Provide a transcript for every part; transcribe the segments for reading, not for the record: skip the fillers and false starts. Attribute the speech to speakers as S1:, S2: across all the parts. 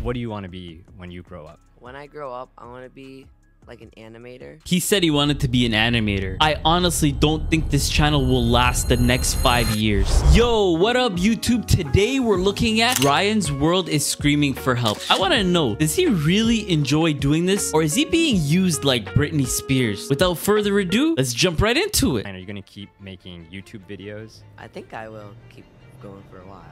S1: What do you want to be when you grow up?
S2: When I grow up, I want to be like an animator.
S3: He said he wanted to be an animator. I honestly don't think this channel will last the next 5 years. Yo, what up YouTube? Today we're looking at Ryan's World is screaming for help. I want to know, does he really enjoy doing this, or is he being used like Britney Spears? Without further ado, let's jump right into it.
S1: And are you going to keep making YouTube videos?
S2: I think I will keep going for a while.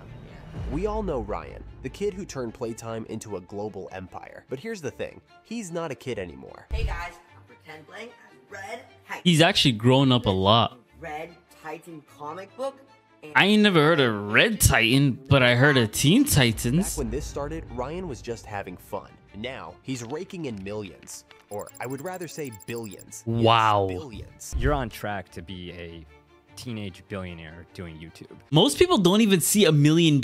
S4: We all know Ryan, the kid who turned Playtime into a global empire. But here's the thing, he's not a kid anymore.
S5: Hey guys, I'm pretend playing as Red Titan.
S3: He's actually grown up a lot.
S5: Red Titan comic book.
S3: I ain't never heard of Red Titan, but I heard of Teen Titans.
S4: Back when this started, Ryan was just having fun. Now, he's raking in millions. Or I would rather say billions.
S3: Wow.
S4: Yes, billions.
S1: You're on track to be a teenage billionaire doing YouTube.
S3: Most people don't even see $1 million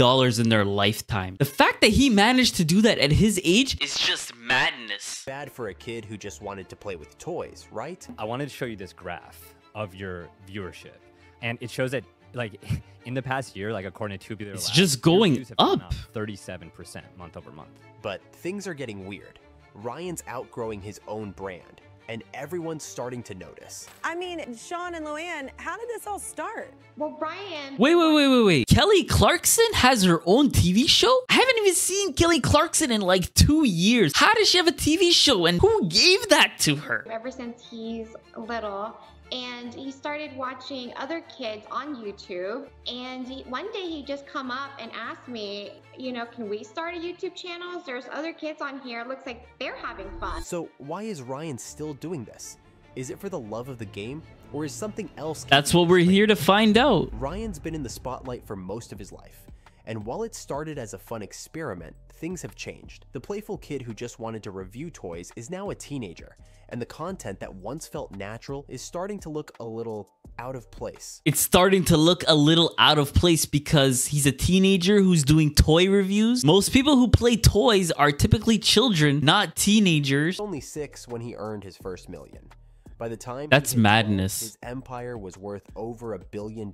S3: in their lifetime. The fact that he managed to do that at his age is just madness.
S4: Bad for a kid who just wanted to play with toys, right?
S1: I wanted to show you this graph of your viewership, and it shows that like in the past year, like according to Tubular
S3: It's
S1: Labs,
S3: just
S1: your
S3: going
S1: views have gone
S3: up.
S1: 37% month over month.
S4: But things are getting weird. Ryan's outgrowing his own brand, and everyone's starting to notice.
S6: I mean, Sean and Luann, how did this all start?
S7: Well, Brian.
S3: Wait. Kelly Clarkson has her own TV show? I haven't even seen Kelly Clarkson in like 2 years. How does she have a TV show, and who gave that to her?
S7: Ever since he's little, and he started watching other kids on YouTube, and one day he just come up and asked me, you know, can we start a YouTube channel? There's other kids on here. It looks like they're having fun.
S4: So why is Ryan still doing this? Is it for the love of the game, or is something else?
S3: That's what we're here to find out.
S4: Ryan's been in the spotlight for most of his life, and while it started as a fun experiment, things have changed. The playful kid who just wanted to review toys is now a teenager, and the content that once felt natural is starting to look a little out of place.
S3: It's starting to look a little out of place because he's a teenager who's doing toy reviews. Most people who play toys are typically children, not teenagers.
S4: He was only 6 when he earned his first million. By the time
S3: That's
S4: he hit 12,
S3: madness.
S4: his empire was worth over $1 billion.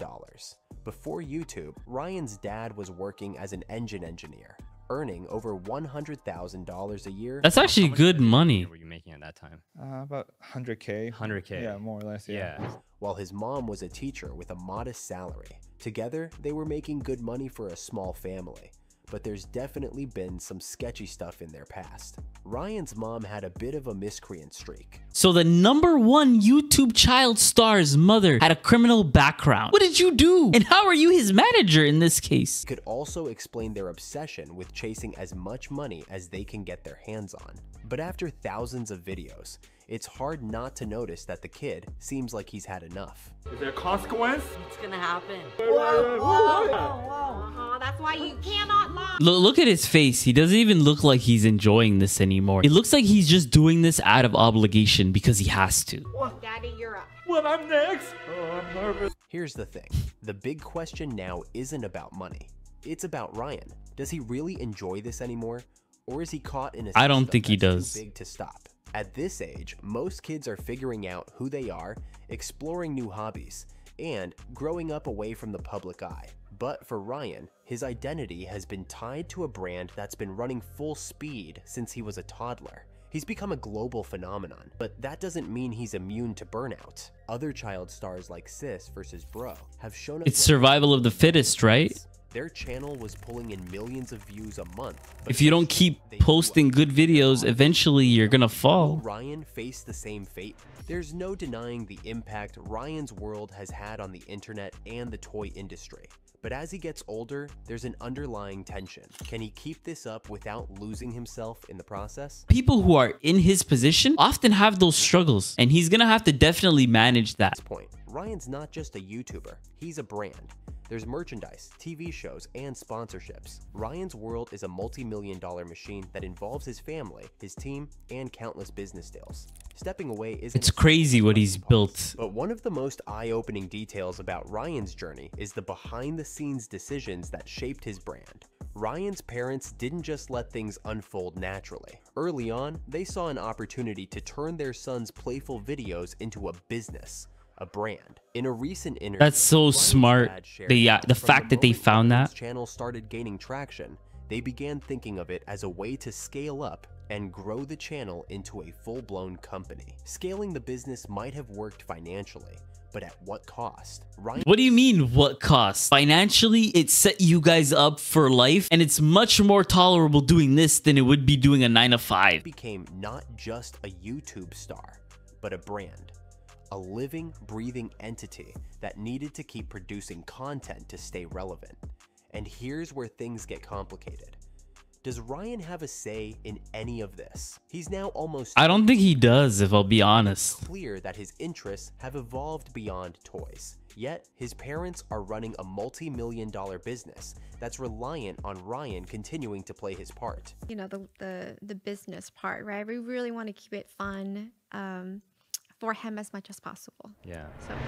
S4: Before YouTube, Ryan's dad was working as an engine engineer, earning over $100,000 a year.
S3: That's actually
S1: How much
S3: good money.
S1: were you making at that time?
S8: About 100K.
S1: 100K.
S8: Yeah, more or less.
S1: Yeah.
S4: While his mom was a teacher with a modest salary. Together, they were making good money for a small family. But there's definitely been some sketchy stuff in their past. Ryan's mom had a bit of a miscreant streak.
S3: So the #1 YouTube child star's mother had a criminal background. What did you do? And how are you his manager in this case?
S4: Could also explain their obsession with chasing as much money as they can get their hands on. But after thousands of videos, it's hard not to notice that the kid seems like he's had enough.
S8: Is there a consequence?
S5: It's gonna happen.
S7: That's why you cannot lie.
S3: Look at his face. He doesn't even look like he's enjoying this anymore. It looks like he's just doing this out of obligation because he has to.
S7: Daddy, you're up.
S8: When I'm next? Oh, I'm nervous.
S4: Here's the thing. The big question now isn't about money. It's about Ryan. Does he really enjoy this anymore? Or is he caught in a
S3: I don't
S4: system
S3: think he
S4: that's
S3: does.
S4: too big to stop? At this age, most kids are figuring out who they are, exploring new hobbies, and growing up away from the public eye. But for Ryan, his identity has been tied to a brand that's been running full speed since he was a toddler. He's become a global phenomenon, but that doesn't mean he's immune to burnout. Other child stars like Sis versus Bro have shown us
S3: It's survival of the fittest, right?
S4: their channel was pulling in millions of views a month.
S3: If you don't keep posting good videos, eventually you're gonna
S4: Will
S3: fall.
S4: Ryan face the same fate? There's no denying the impact Ryan's world has had on the internet and the toy industry. But as he gets older, there's an underlying tension. Can he keep this up without losing himself in the process?
S3: People who are in his position often have those struggles, and he's gonna have to definitely manage that.
S4: At this point, Ryan's not just a YouTuber, he's a brand. There's merchandise, TV shows, and sponsorships. Ryan's world is a multi-million-dollar machine that involves his family, his team, and countless business deals. Stepping away isn't
S3: It's crazy what he's built.
S4: But one of the most eye-opening details about Ryan's journey is the behind-the-scenes decisions that shaped his brand. Ryan's parents didn't just let things unfold naturally. Early on, they saw an opportunity to turn their son's playful videos into a business, a brand. In a recent interview,
S3: That's so
S4: Ryan's
S3: smart.
S4: dad shared
S3: The
S4: that
S3: fact
S4: from
S3: that they
S4: moment
S3: found
S4: Ryan's
S3: that.
S4: channel started gaining traction, they began thinking of it as a way to scale up and grow the channel into a full-blown company. Scaling the business might have worked financially, but at what cost? Ryan
S3: What do you mean, what cost? Financially, it set you guys up for life, and it's much more tolerable doing this than it would be doing a 9-to-5.
S4: became not just a YouTube star, but a brand. A living, breathing entity that needed to keep producing content to stay relevant. And here's where things get complicated. Does Ryan have a say in any of this? He's now almost
S3: I don't think he does, if I'll be honest.
S4: clear that his interests have evolved beyond toys. Yet, his parents are running a multi-million-dollar business that's reliant on Ryan continuing to play his part.
S9: You know, the business part, right? We really want to keep it fun for him as much as possible.
S1: Yeah.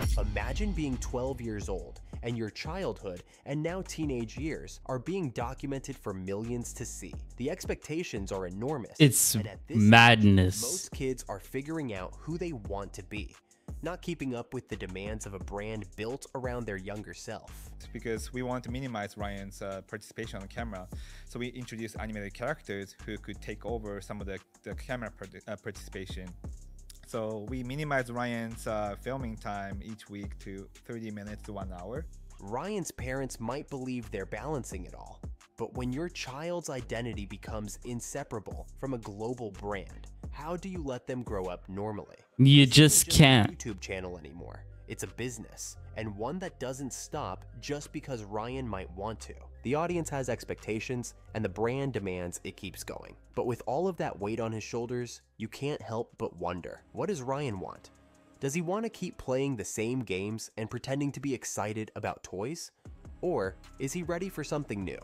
S9: So
S4: Imagine being 12 years old and your childhood and now teenage years are being documented for millions to see. The expectations are enormous.
S3: It's
S4: and at this
S3: madness.
S4: age, most kids are figuring out who they want to be, not keeping up with the demands of a brand built around their younger self.
S8: Because we want to minimize Ryan's participation on camera. So we introduced animated characters who could take over some of the camera participation. So we minimize Ryan's filming time each week to 30 minutes to 1 hour.
S4: Ryan's parents might believe they're balancing it all, but when your child's identity becomes inseparable from a global brand, how do you let them grow up normally?
S3: You
S4: This
S3: just
S4: isn't
S3: can't.
S4: a YouTube channel anymore. It's a business, and one that doesn't stop just because Ryan might want to. The audience has expectations, and the brand demands it keeps going. But with all of that weight on his shoulders, you can't help but wonder, what does Ryan want? Does he want to keep playing the same games and pretending to be excited about toys? Or is he ready for something new?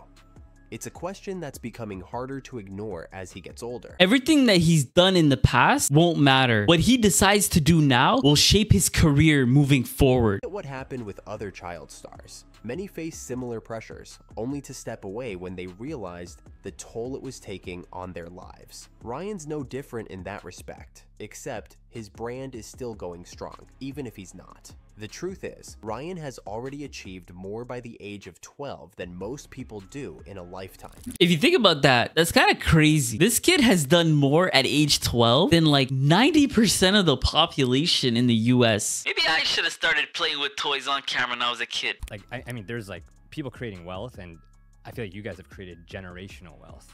S4: It's a question that's becoming harder to ignore as he gets older.
S3: Everything that he's done in the past won't matter. What he decides to do now will shape his career moving forward.
S4: Look at what happened with other child stars. Many faced similar pressures, only to step away when they realized the toll it was taking on their lives. Ryan's no different in that respect, except his brand is still going strong, even if he's not. The truth is, Ryan has already achieved more by the age of 12 than most people do in a lifetime.
S3: If you think about that, that's kind of crazy. This kid has done more at age 12 than like 90% of the population in the US. Maybe I should have started playing with toys on camera when I was a kid.
S1: Like, I mean, there's like people creating wealth, and I feel like you guys have created generational wealth.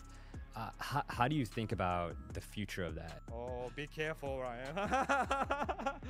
S1: How do you think about the future of that?
S8: Oh, be careful, Ryan.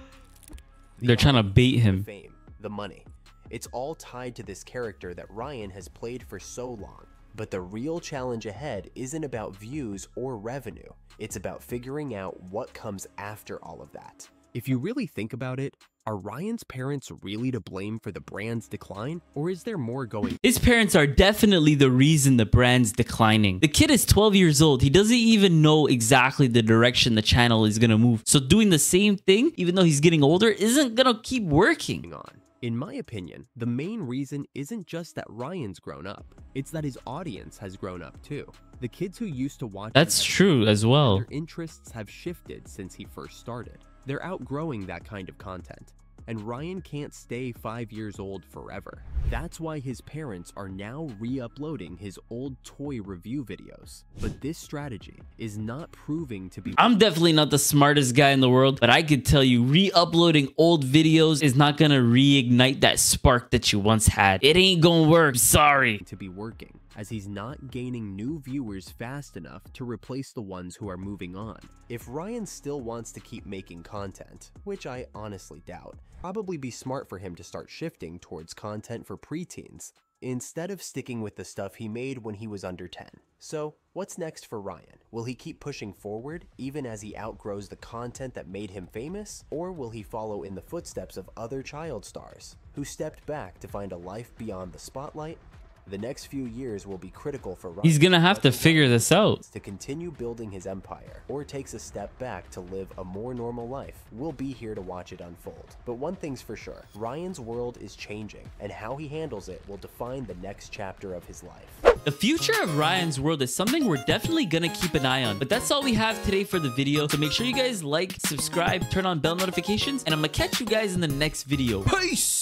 S3: They're trying to bait him.
S4: The fame, the money. It's all tied to this character that Ryan has played for so long. But the real challenge ahead isn't about views or revenue. It's about figuring out what comes after all of that. If you really think about it, are Ryan's parents really to blame for the brand's decline? Or is there more going on?
S3: His parents are definitely the reason the brand's declining. The kid is 12 years old. He doesn't even know exactly the direction the channel is gonna move. So doing the same thing, even though he's getting older, isn't gonna keep working.
S4: In my opinion, the main reason isn't just that Ryan's grown up. It's that his audience has grown up too. The kids who used to watch
S3: That's
S4: him
S3: true as well.
S4: their interests have shifted since he first started. They're outgrowing that kind of content, and Ryan can't stay 5 years old forever. That's why his parents are now re-uploading his old toy review videos. But this strategy is not proving to be
S3: I'm definitely not the smartest guy in the world, but I could tell you re-uploading old videos is not gonna reignite that spark that you once had. It ain't gonna work, sorry.
S4: working, as he's not gaining new viewers fast enough to replace the ones who are moving on. If Ryan still wants to keep making content, which I honestly doubt, probably be smart for him to start shifting towards content for preteens, instead of sticking with the stuff he made when he was under 10. So, what's next for Ryan? Will he keep pushing forward, even as he outgrows the content that made him famous? Or will he follow in the footsteps of other child stars, who stepped back to find a life beyond the spotlight? The next few years will be critical for Ryan.
S3: He's gonna have to figure this out.
S4: To continue building his empire, or takes a step back to live a more normal life. We'll be here to watch it unfold. But one thing's for sure, Ryan's world is changing, and how he handles it will define the next chapter of his life.
S3: The future of Ryan's world is something we're definitely gonna keep an eye on. But that's all we have today for the video. So make sure you guys like, subscribe, turn on bell notifications, and I'm gonna catch you guys in the next video. Peace!